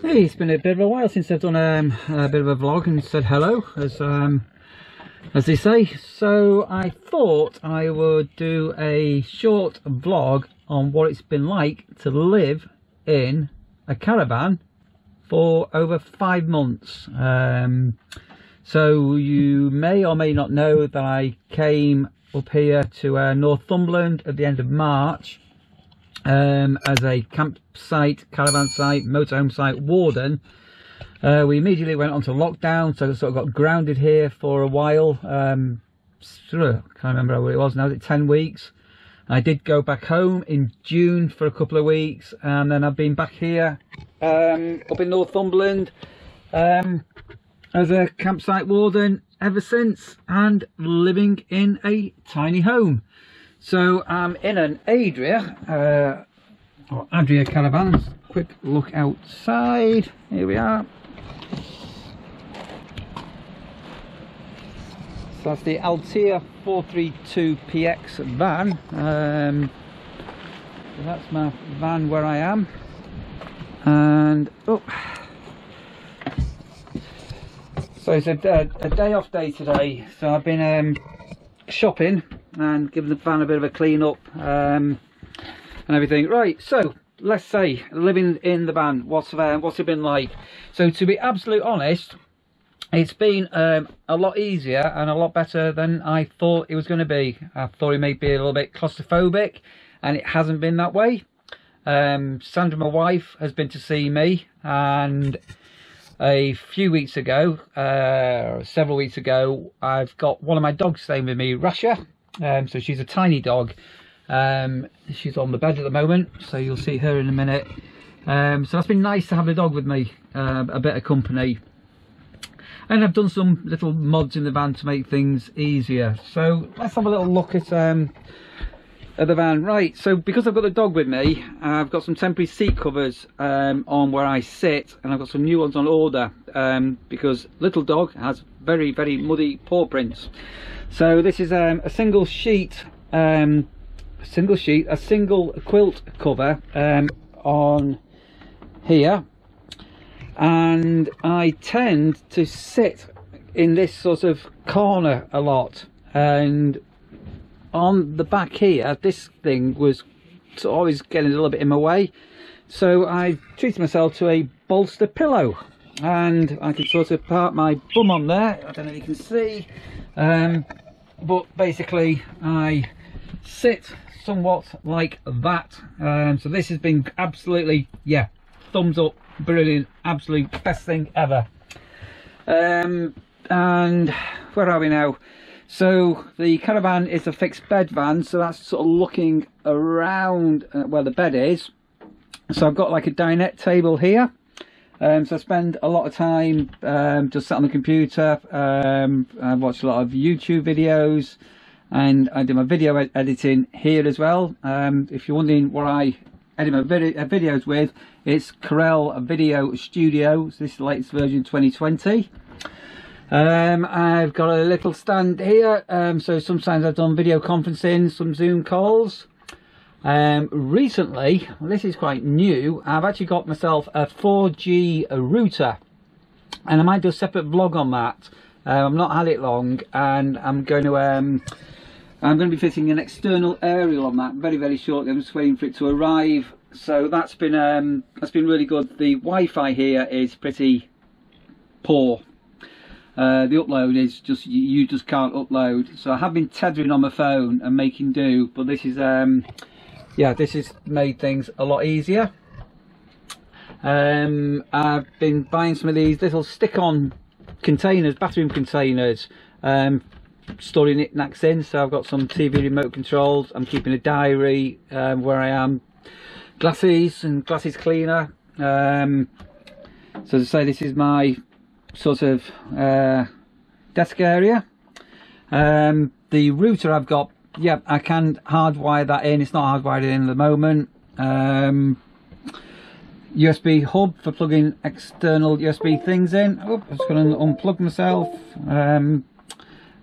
Hey, it's been a bit of a while since I've done a bit of a vlog and said hello, as they say. So I thought I would do a short vlog on what it's been like to live in a caravan for over 5 months. So you may or may not know that I came up here to Northumberland at the end of March as a campsite, caravan site, motorhome site, Warden. We immediately went on to lockdown, so I sort of got grounded here for a while. Can't remember what it was now. Is it 10 weeks? I did go back home in June for a couple of weeks, and then I've been back here up in Northumberland as a campsite warden ever since, and living in a tiny home. So I'm in an Adria caravan. Let's quick look outside. Here we are. So that's the Altea 432PX van. So that's my van where I am. And so it's a day off day today. So I've been shopping and giving the van a bit of a clean up and everything. Right, so let's say living in the van, what's it been like? So to be absolutely honest, it's been a lot easier and a lot better than I thought it was going to be. I thought it may be a little bit claustrophobic, and it hasn't been that way. Sandra, my wife, has been to see me, and a few weeks ago, several weeks ago, I've got one of my dogs staying with me, Russia. So she's a tiny dog. She's on the bed at the moment, so you'll see her in a minute. So that's been nice to have the dog with me, a bit of company. And I've done some little mods in the van to make things easier. So let's have a little look at the van. Right, so because I've got the dog with me, I've got some temporary seat covers on where I sit, and I've got some new ones on order because little dog has very, very muddy paw prints. So this is a single sheet, a single quilt cover on here, and I tend to sit in this sort of corner a lot, and on the back here this thing was always getting a little bit in my way, so I treated myself to a bolster pillow, and I can sort of park my bum on there. I don't know if you can see, but basically I sit somewhat like that. So this has been absolutely, yeah, thumbs up, brilliant, absolute best thing ever. And where are we now? So the caravan is a fixed bed van, so that's sort of looking around where the bed is. So I've got like a dinette table here. So I spend a lot of time just sat on the computer. I watch a lot of YouTube videos, and I do my video editing here as well. If you're wondering what I edit my videos with, it's Caravan Video Studio. So this is the latest version, 2020. I've got a little stand here, so sometimes I've done video conferencing, some Zoom calls. Recently, this is quite new, I've actually got myself a 4G router, and I might do a separate vlog on that. I've not had it long, and I'm going to be fitting an external aerial on that very, very shortly. I'm just waiting for it to arrive. So that's been really good. The Wi-Fi here is pretty poor. The upload is just, you just can't upload. So I have been tethering on my phone and making do, but this is yeah, this has made things a lot easier. I've been buying some of these little stick-on containers, bathroom containers, storing knickknacks in. So I've got some TV remote controls. I'm keeping a diary where I am, glasses and glasses cleaner. So as I say, this is my sort of desk area. The router I've got, yeah, I can hardwire that in. It's not hardwired in at the moment. USB hub for plugging external USB things in. Oh, I'm just going to unplug myself.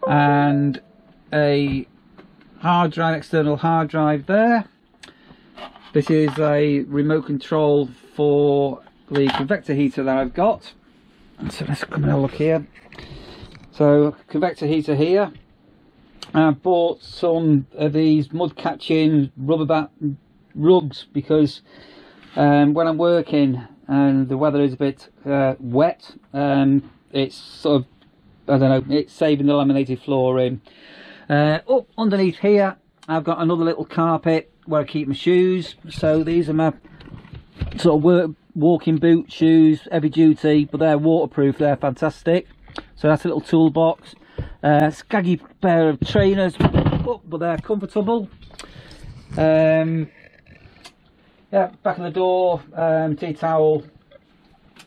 And a hard drive, external hard drive there. This is a remote control for the convector heater that I've got. So let's come and have a look here. So convector heater here. I bought some of these mud catching rubber bat rugs because when I'm working and the weather is a bit wet, it's sort of, I don't know, it's saving the laminated flooring. Up underneath here I've got another little carpet where I keep my shoes. So these are my sort of walking boot shoes, heavy duty, but they're waterproof, they're fantastic. So that's a little toolbox. Scaggy pair of trainers, but they're comfortable. Yeah, back of the door, tea towel,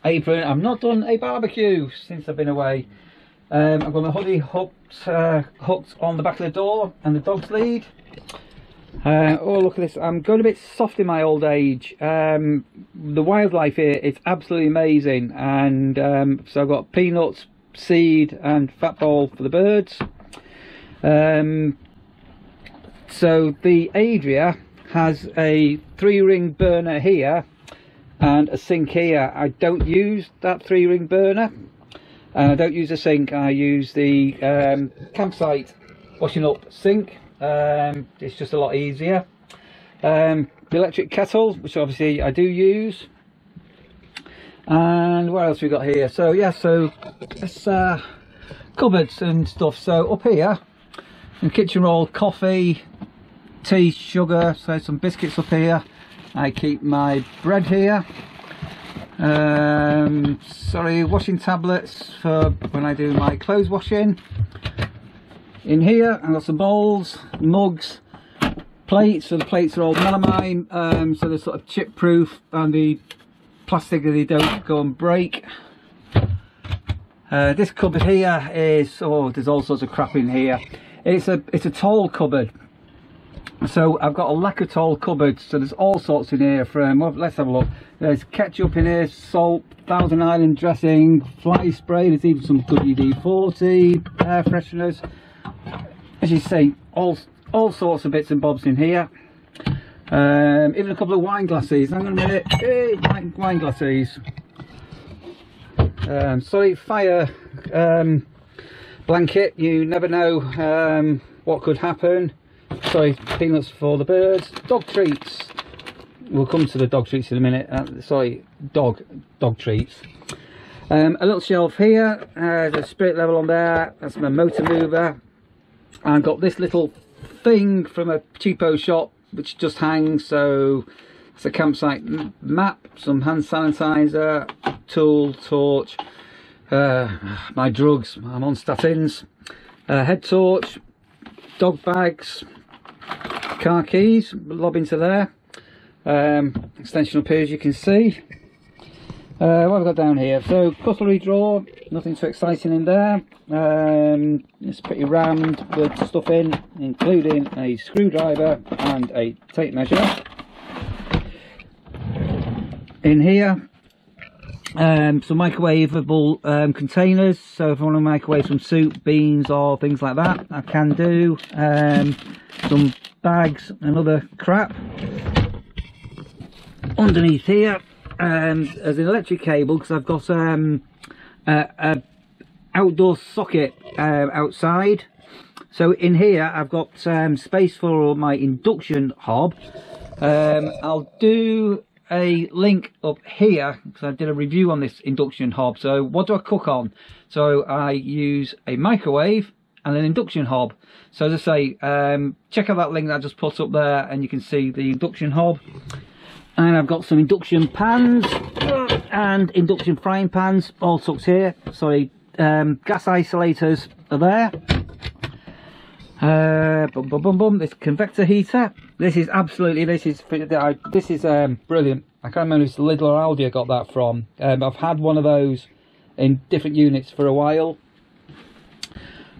apron. I've not done a barbecue since I've been away. I've got my hoodie hooked on the back of the door and the dog's lead. Oh, look at this. I'm going a bit soft in my old age. The wildlife here is absolutely amazing, and so I've got peanuts, seed and fat bowl for the birds. So the Adria has a 3-ring burner here and a sink here. I don't use that 3-ring burner, and I don't use a sink. I use the campsite washing up sink. It's just a lot easier. The electric kettle, which obviously I do use. And what else we got here? So yeah, so it's cupboards and stuff. So up here, in kitchen roll, coffee, tea, sugar, so some biscuits up here. I keep my bread here. Sorry, washing tablets for when I do my clothes washing. In here I've got some bowls, mugs, plates. So the plates are all melamine, so they're sort of chip proof, and the plastic that they don't go and break. This cupboard here is, oh, there's all sorts of crap in here. It's a tall cupboard, so I've got a lacquer tall cupboard, so there's all sorts in here. From, well, let's have a look. There's ketchup in here, salt, Thousand Island dressing, fly spray. There's even some WD-40 air fresheners. As you see, all sorts of bits and bobs in here. Even a couple of wine glasses. Hang on a minute. Hey, wine glasses. Sorry, fire blanket. You never know what could happen. Sorry, peanuts for the birds. Dog treats. We'll come to the dog treats in a minute. Sorry, dog treats. A little shelf here. There's a spirit level on there. That's my motor mover. I've got this little thing from a cheapo shop which just hangs. So it's a campsite map, some hand sanitizer, tool, torch, my drugs. I'm on statins. Head torch, dog bags, car keys, lob into there. Extension up here, as you can see. What have I got down here? So cutlery drawer, nothing too exciting in there. It's pretty rammed with stuff in, including a screwdriver and a tape measure. In here, some microwavable containers, so if I want to microwave some soup, beans or things like that, I can do. Some bags and other crap. Underneath here, there's an electric cable, because I've got a outdoor socket outside. So in here I've got space for my induction hob. I'll do a link up here because I did a review on this induction hob. So what do I cook on? So I use a microwave and an induction hob. So as I say, check out that link that I just put up there and you can see the induction hob. And I've got some induction pans and induction frying pans all tucked here. Sorry, gas isolators are there. This convector heater. This is brilliant. I can't remember if it's Lidl or Aldi I got that from. I've had one of those in different units for a while.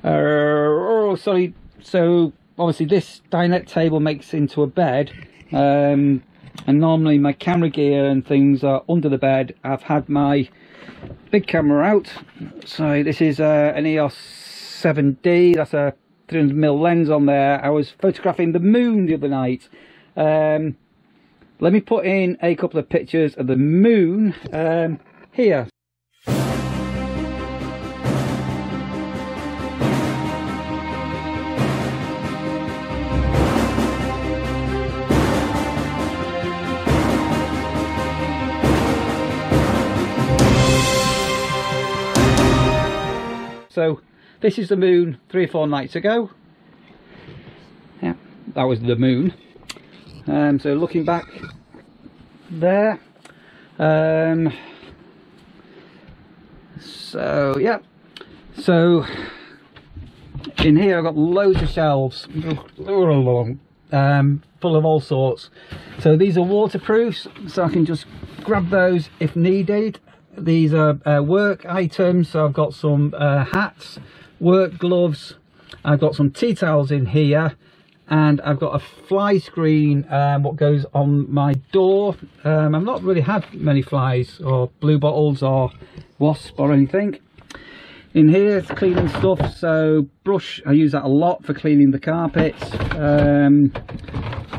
Sorry. So obviously this dinette table makes into a bed. And normally my camera gear and things are under the bed. I've had my big camera out. So this is an EOS 7D. That's a 300mm lens on there. I was photographing the moon the other night. let me put in a couple of pictures of the moon here. So this is the moon 3 or 4 nights ago. Yeah, that was the moon. So looking back there, so yeah, so in here I've got loads of shelves full of all sorts. So these are waterproofs, so I can just grab those if needed. These are work items, so I've got some hats, work gloves, I've got some tea towels in here, and I've got a fly screen what goes on my door. I've not really had many flies or blue bottles or wasp or anything. In here it's cleaning stuff, so brush, I use that a lot for cleaning the carpets.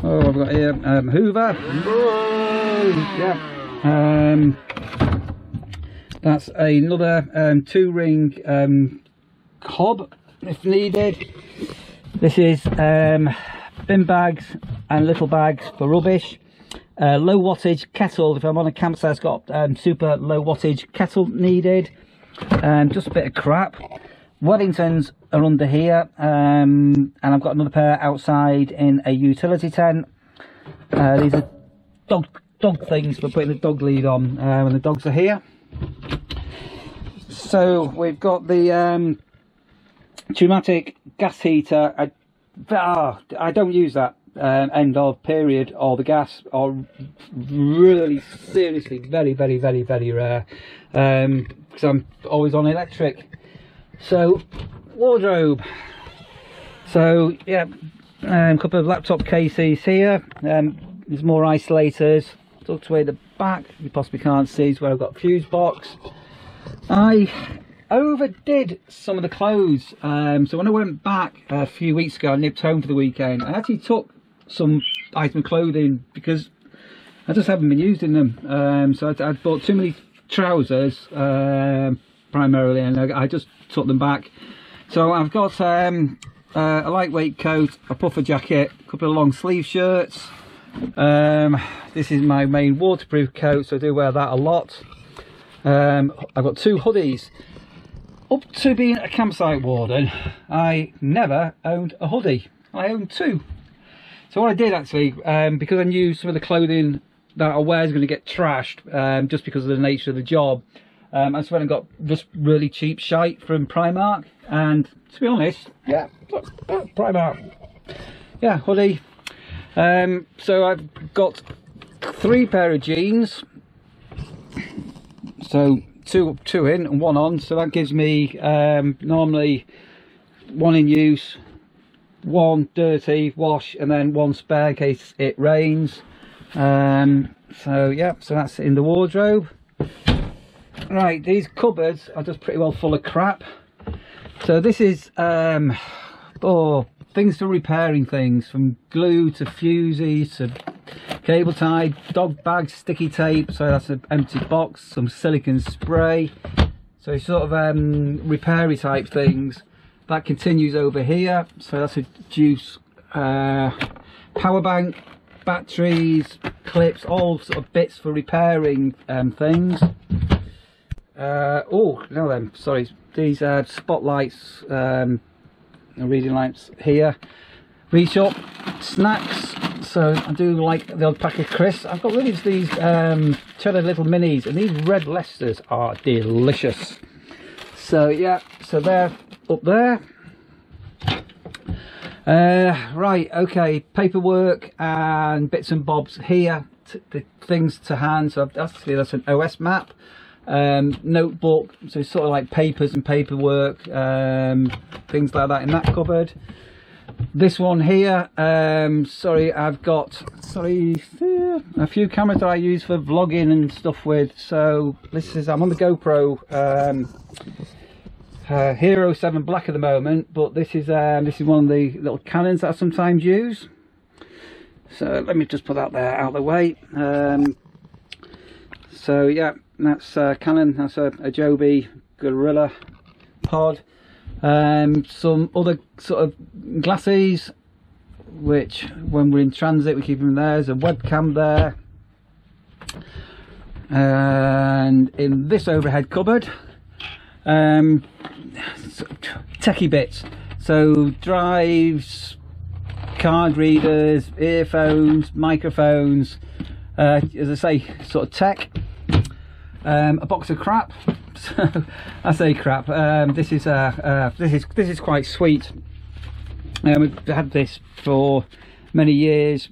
Oh, I've got here Hoover. Yeah. That's another 2-ring hob if needed. This is bin bags and little bags for rubbish. Low wattage kettle, if I'm on a campsite, it's got super low wattage kettle needed. Just a bit of crap. Weddingtons are under here, and I've got another pair outside in a utility tent. These are dog things for putting the dog lead on when the dogs are here. So we've got the pneumatic gas heater. I don't use that end of period, or the gas, or really seriously very rare, because I'm always on electric. So wardrobe, so yeah, a couple of laptop cases here. There's more isolators tucked away at the back. You possibly can't see is where I've got a fuse box. I overdid some of the clothes, so when I went back a few weeks ago, I nipped home for the weekend. I actually took some item of clothing because I just haven't been using them. So I bought too many trousers primarily, and I just took them back. So I've got a lightweight coat, a puffer jacket, a couple of long sleeve shirts. This is my main waterproof coat, so I do wear that a lot. I've got 2 hoodies. Up to being a campsite warden, I never owned a hoodie. I owned 2. So what I did actually, because I knew some of the clothing that I wear is going to get trashed, just because of the nature of the job, I just went and got just really cheap shite from Primark. And to be honest, yeah, Primark. Yeah, hoodie. So I've got 3 pair of jeans. So two in and 1 on, so that gives me normally 1 in use, 1 dirty wash, and then 1 spare in case it rains. So yeah, so that's in the wardrobe. Right, these cupboards are just pretty well full of crap. So this is things for repairing things, from glue to fuses to cable tie, dog bags, sticky tape, so that's an empty box, some silicone spray, so sort of repairy type things. That continues over here, so that's a juice, power bank, batteries, clips, all sort of bits for repairing things. Oh no, then sorry, these spotlights, reading lamps here. Reach up, snacks. So I do like the old pack of crisps. I've got rid of these cheddar little minis, and these red Leicesters are delicious. So yeah, so they're up there. Right, okay, paperwork and bits and bobs here, the things to hand. So actually that's an OS map, notebook, so it's sort of like papers and paperwork, things like that in that cupboard. This one here, sorry, I've got a few cameras that I use for vlogging and stuff with. So this is, I'm on the GoPro Hero 7 Black at the moment, but this is one of the little Canons that I sometimes use. So let me just put that there out of the way. So yeah, that's Canon, that's a Joby Gorilla pod. Some other sort of glasses, which when we're in transit we keep them there. There's a webcam there. And in this overhead cupboard, techie bits. So drives, card readers, earphones, microphones, as I say, sort of tech. A box of crap. So I say crap. This is quite sweet. We've had this for many years.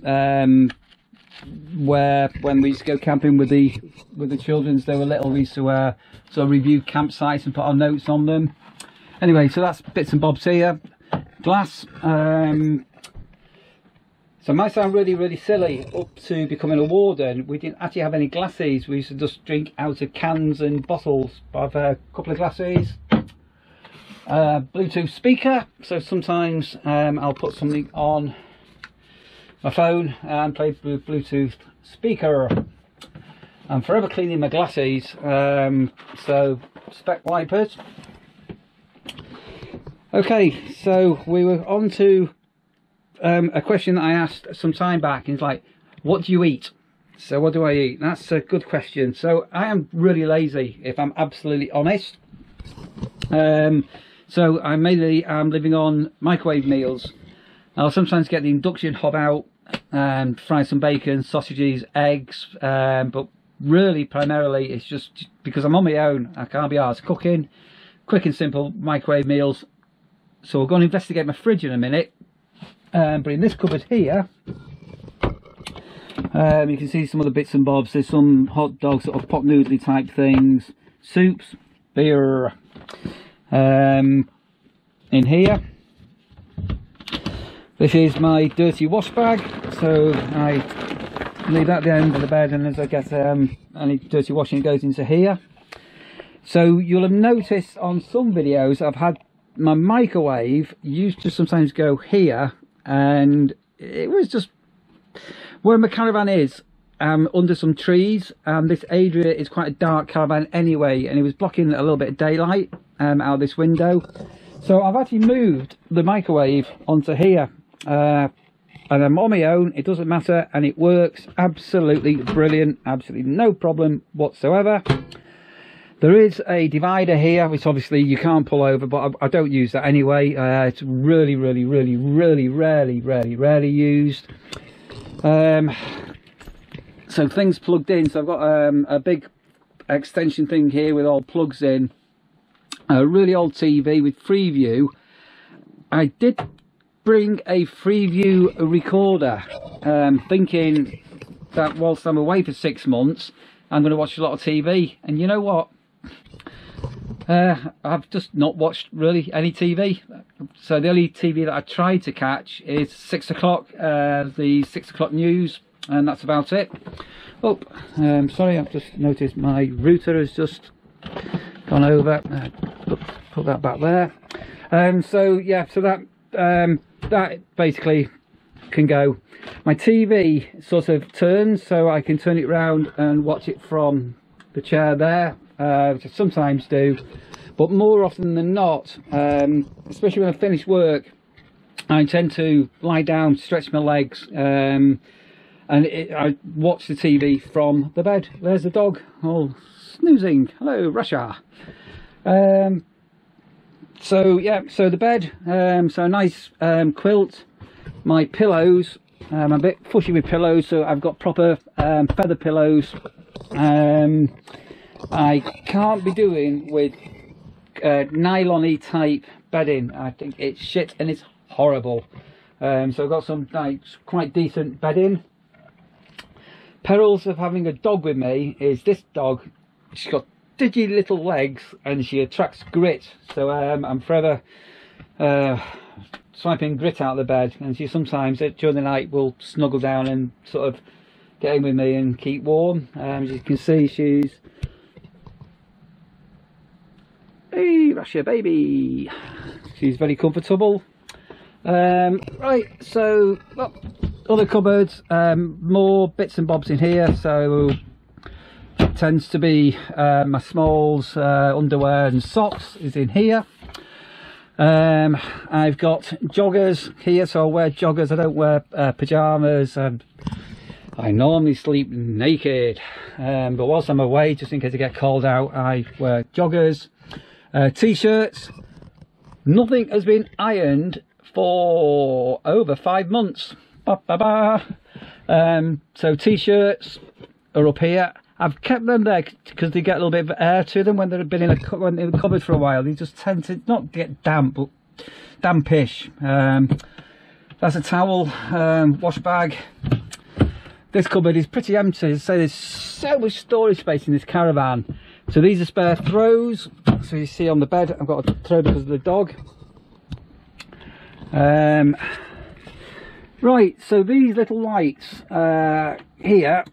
Where when we used to go camping with the children, they were little, we used to sort of review campsites and put our notes on them. Anyway, so that's bits and bobs here. Glass. So it might sound really silly. Up to becoming a warden, we didn't actually have any glasses. We used to just drink out of cans and bottles. I have a couple of glasses. Bluetooth speaker, so sometimes I'll put something on my phone and play Bluetooth speaker. I'm forever cleaning my glasses, so spec wipers. Okay, so we were on to a question that I asked some time back, and it's like, what do you eat? So what do I eat? That's a good question. So I am really lazy, if I'm absolutely honest. So I mainly am living on microwave meals. I'll sometimes get the induction hob out and fry some bacon, sausages, eggs, but really primarily it's just because I'm on my own. I can't be arsed cooking. Quick and simple microwave meals. So we'll go and investigate my fridge in a minute. But in this cupboard here, you can see some of the bits and bobs. There's some hot dogs, sort of pot noodly type things, soups, beer. In here, this is my dirty wash bag, so I leave that at the end of the bed, and as I get any dirty washing, it goes into here. So you'll have noticed on some videos I've had my microwave used to sometimes go here, and it was just where my caravan is, under some trees, and this area is quite a dark caravan anyway, and it was blocking a little bit of daylight out of this window. So I've actually moved the microwave onto here, and I'm on my own. It doesn't matter, and it works absolutely brilliant, absolutely no problem whatsoever. There is a divider here, which obviously you can't pull over, but I don't use that anyway. It's really rarely used. So things plugged in, so I've got a big extension thing here with all plugs in, a really old TV with Freeview. I did bring a Freeview recorder, thinking that whilst I'm away for 6 months I'm going to watch a lot of TV, and you know what, I've just not watched really any TV. So the only TV that I tried to catch is 6 o'clock, the 6 o'clock news, and that's about it. Oh, sorry, I've just noticed my router has just gone over. Put that back there. So yeah, so that basically can go. My TV sort of turns, so I can turn it round and watch it from the chair there, which I sometimes do, but more often than not, especially when I finish work, I tend to lie down, stretch my legs, and I watch the TV from the bed. There's the dog all snoozing. Hello, Russia. So yeah, so the bed, so a nice quilt. My pillows, I'm a bit fushy with pillows, so I've got proper feather pillows. I can't be doing with nylon-y type bedding. I think it's shit and it's horrible. So I've got some nice, quite decent bedding. Perils of having a dog with me is this dog. She's got digi little legs and she attracts grit. So I'm forever swiping grit out of the bed, and she sometimes during the night will snuggle down and sort of get in with me and keep warm. As you can see, she's, hey, Russia baby, she's very comfortable. Right, so well, other cupboards, more bits and bobs in here. So it tends to be my smalls, underwear and socks is in here. I've got joggers here, so I wear joggers. I don't wear pyjamas. I normally sleep naked, but whilst I'm away, just in case I get called out, I wear joggers. T-shirts. Nothing has been ironed for over 5 months. So T-shirts are up here. I've kept them there because they get a little bit of air to them when they've been in the cupboard for a while. They just tend to not get damp, but dampish. That's a towel, wash bag. This cupboard is pretty empty. So there's so much storage space in this caravan. So these are spare throws. So you see on the bed, I've got a throw because of the dog. Right, so these little lights here,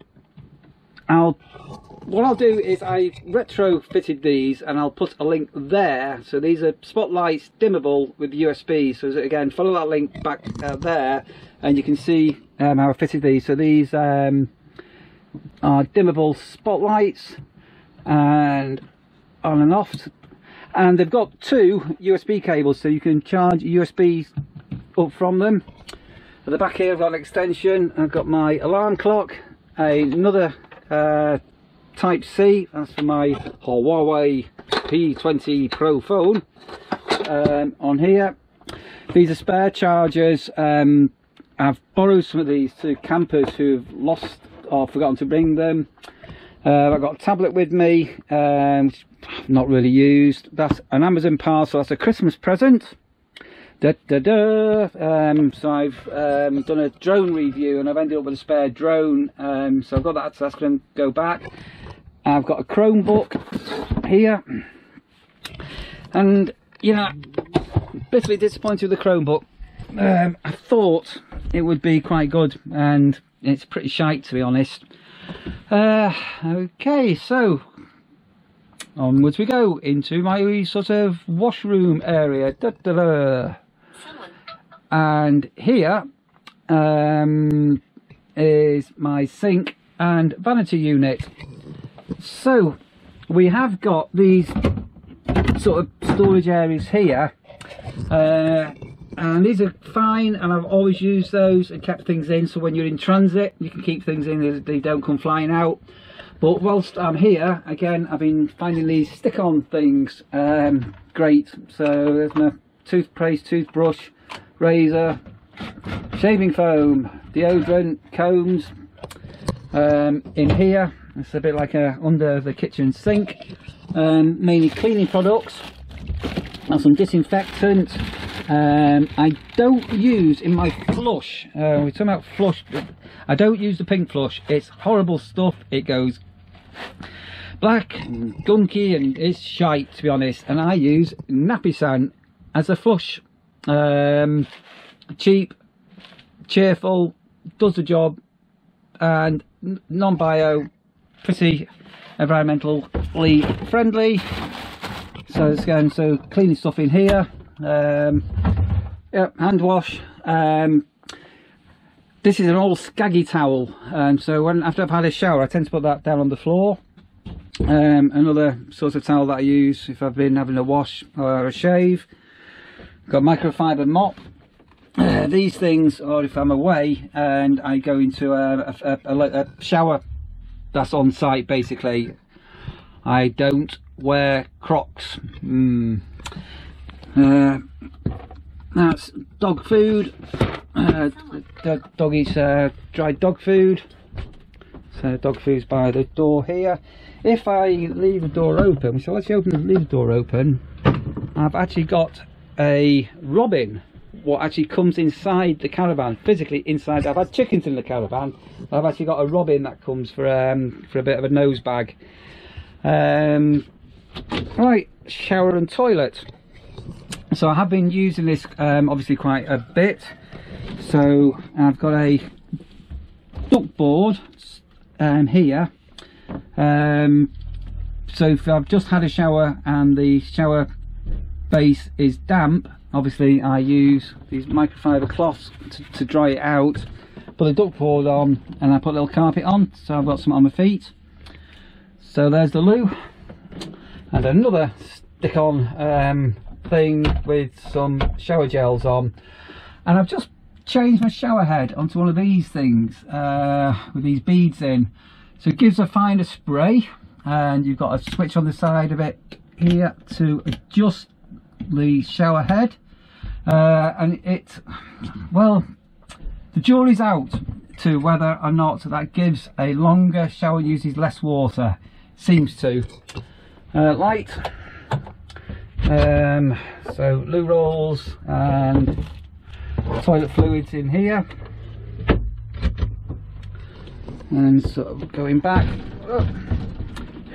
what I'll do is I retrofitted these and I'll put a link there. So these are spotlights, dimmable with USB. So again, follow that link back there and you can see how I fitted these. So these are dimmable spotlights and on and off. And they've got 2 USB cables, so you can charge USB up from them. At the back here I've got an extension. I've got my alarm clock, another Type C, that's for my Huawei P20 Pro phone. On here, these are spare chargers. I've borrowed some of these to campers who've lost or forgotten to bring them. I've got a tablet with me, which I've not really used. That's an Amazon parcel, that's a Christmas present. So I've done a drone review and I've ended up with a spare drone, so I've got that, so that's going to go back. I've got a Chromebook here, and you know, bitterly disappointed with the Chromebook. I thought it would be quite good and it's pretty shite, to be honest. Okay, so onwards we go into my sort of washroom area. And here is my sink and vanity unit. So we have got these sort of storage areas here, and these are fine, and I've always used those and kept things in, so when you're in transit you can keep things in, they don't come flying out. But whilst I'm here, again, I've been finding these stick-on things great. So there's my toothpaste, toothbrush, razor, shaving foam, deodorant, combs. In here, it's a bit like under the kitchen sink. Mainly cleaning products and some disinfectant. I don't use in my flush, we're talking about flush, I don't use the pink flush. It's horrible stuff. It goes black and gunky and it's shite, to be honest, and I use Nappy San as a flush. Cheap, cheerful, does the job, and non-bio, pretty environmentally friendly. So it's going, so cleaning stuff in here. Yeah, hand wash. This is an old skaggy towel, so after I've had a shower I tend to put that down on the floor. Another sort of towel that I use if I've been having a wash or a shave. Got microfiber mop. These things are if I'm away and I go into a shower that's on site. Basically I don't wear Crocs. That's dog food. The dog eats dried dog food, so dog food's by the door here. If I leave the door open, so let's leave the door open, I've actually got a robin what actually comes inside the caravan, physically inside. I've had chickens in the caravan, but I've actually got a robin that comes for a bit of a nose bag. Right, shower and toilet. So I have been using this obviously quite a bit. So I've got a duck board here. So if I've just had a shower and the shower base is damp, obviously I use these microfiber cloths to dry it out. put the duck board on, and I put a little carpet on, so I've got some on my feet. So there's the loo, and another stick on thing with some shower gels on. And I've just changed my shower head onto one of these things with these beads in, so it gives a finer spray, and you've got a switch on the side of it here to adjust the shower head, and well, the jury's out to whether or not that gives a longer shower, uses less water. Seems to. Light, so loo rolls and toilet fluids in here, and sort of going back.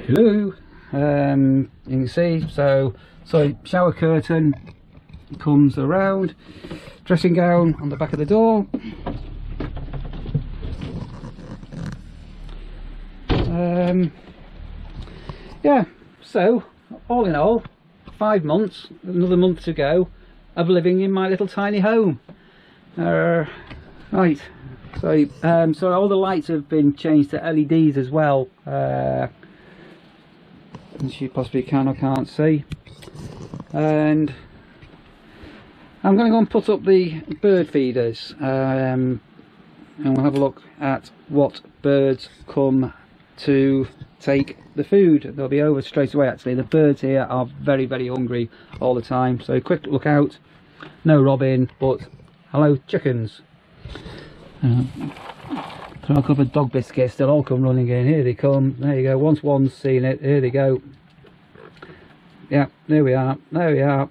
Hello. You can see, so shower curtain comes around, dressing gown on the back of the door. Yeah, so all in all, 5 months, another month to go of living in my little tiny home. Right, so all the lights have been changed to LEDs as well, as you possibly can or can't see. And I'm going to go and put up the bird feeders, and we'll have a look at what birds come to take the food. They'll be over straight away. Actually, the birds here are very, very hungry all the time, so quick look out. No robin, but hello chickens. So I'll cover dog biscuits, they'll all come running in. Here they come, there you go. Once one's seen it, here they go. Yeah, there we are, there we are.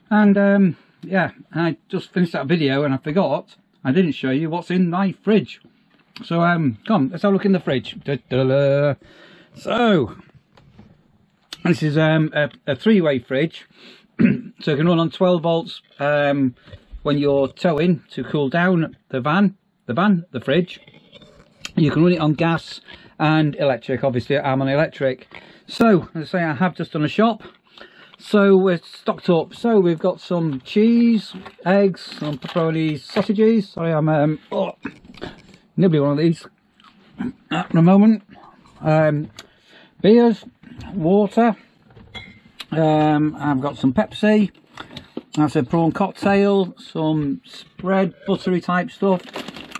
And yeah, I just finished that video and I forgot I didn't show you what's in my fridge. So come, let's have a look in the fridge. So this is a three-way fridge, so it can run on 12 volts when you're towing to cool down the fridge. You can run it on gas and electric. Obviously I'm on electric. So as I say, I have just done a shop, so we're stocked up. So we've got some cheese, eggs, some pepperoni sausages. Sorry, I'm nibbling one of these at the moment. Beers, water, I've got some Pepsi, that's a prawn cocktail, some spread, buttery type stuff.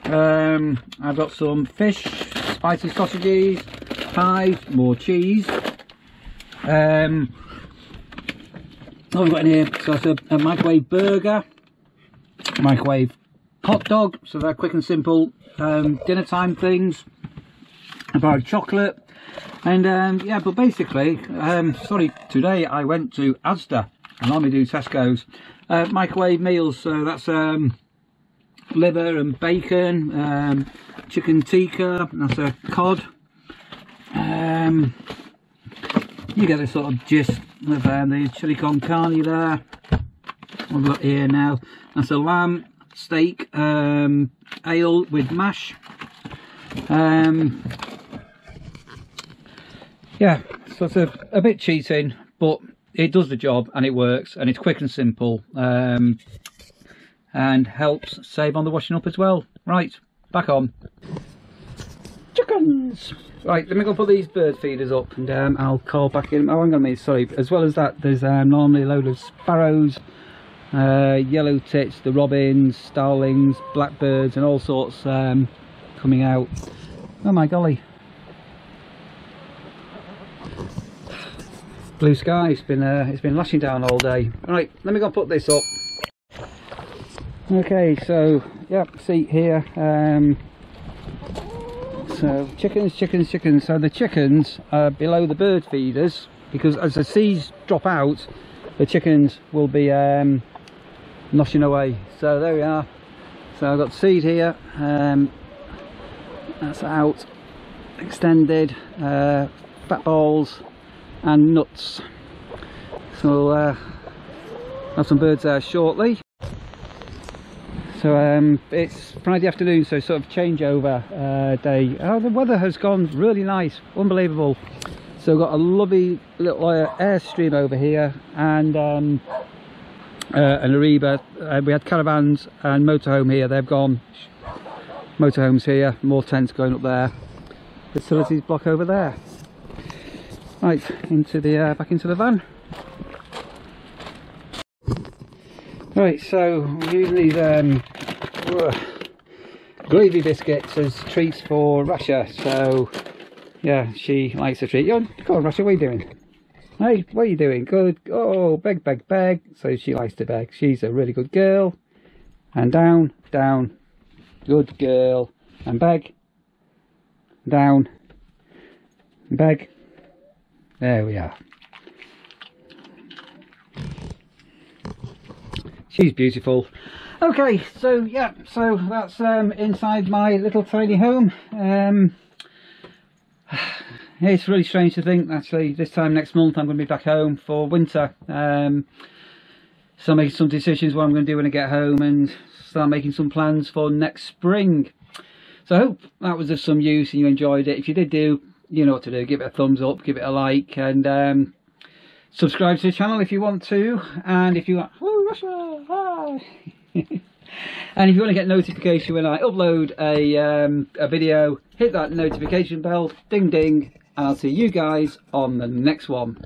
I've got some fish, spicy sausages, pie, more cheese. What have we got in here? So it's a microwave burger, microwave hot dog, so they're quick and simple dinner time things. A bar of chocolate, and yeah, but basically, sorry, today I went to Asda, I normally do Tesco's, microwave meals, so that's liver and bacon, chicken tikka, that's a cod. You get the sort of gist of the chili con carne there. What we've got here now, that's a lamb steak, ale with mash. Yeah, so it's a bit cheating, but it does the job and it works and it's quick and simple, and helps save on the washing up as well. Right, back on. Chickens! Right, let me go put these bird feeders up and I'll call back in. Oh, hang on a minute, sorry. As well as that, there's normally a load of sparrows, yellow tits, the robins, starlings, blackbirds and all sorts coming out. Oh my golly. Blue sky, it's been lashing down all day. Right, let me go put this up. Okay, so yeah, seat here. So chickens. So the chickens are below the bird feeders, because as the seeds drop out, the chickens will be noshing away. So there we are. So I've got seed here. That's out, extended, fat balls and nuts. So have some birds there shortly. So it's Friday afternoon, so sort of changeover day. Oh, the weather has gone really nice, unbelievable. So we've got a lovely little airstream over here, and and Ariba. We had caravans and motorhome here, they've gone. Motorhomes here, more tents going up there. Facilities block over there. Right, into the back into the van. Right, so we're using these gravy biscuits as treats for Rasha. So yeah, she likes a treat. Come on Rasha, what are you doing? Hey, what are you doing? Good. Oh, beg, beg, beg. So she likes to beg. She's a really good girl. And down, down. Good girl. And beg. Down. Beg. There we are. She's beautiful. Okay, so yeah, so that's inside my little tiny home. It's really strange to think actually this time next month I'm going to be back home for winter. So I'm making some decisions what I'm going to do when I get home and start making some plans for next spring. So I hope that was of some use and you enjoyed it. If you did, you know what to do. Give it a thumbs up, give it a like, and subscribe to the channel if you want to. And if you want, woo, Russia, hi. And if you want to get notification when I upload a video, hit that notification bell, ding ding, and I'll see you guys on the next one.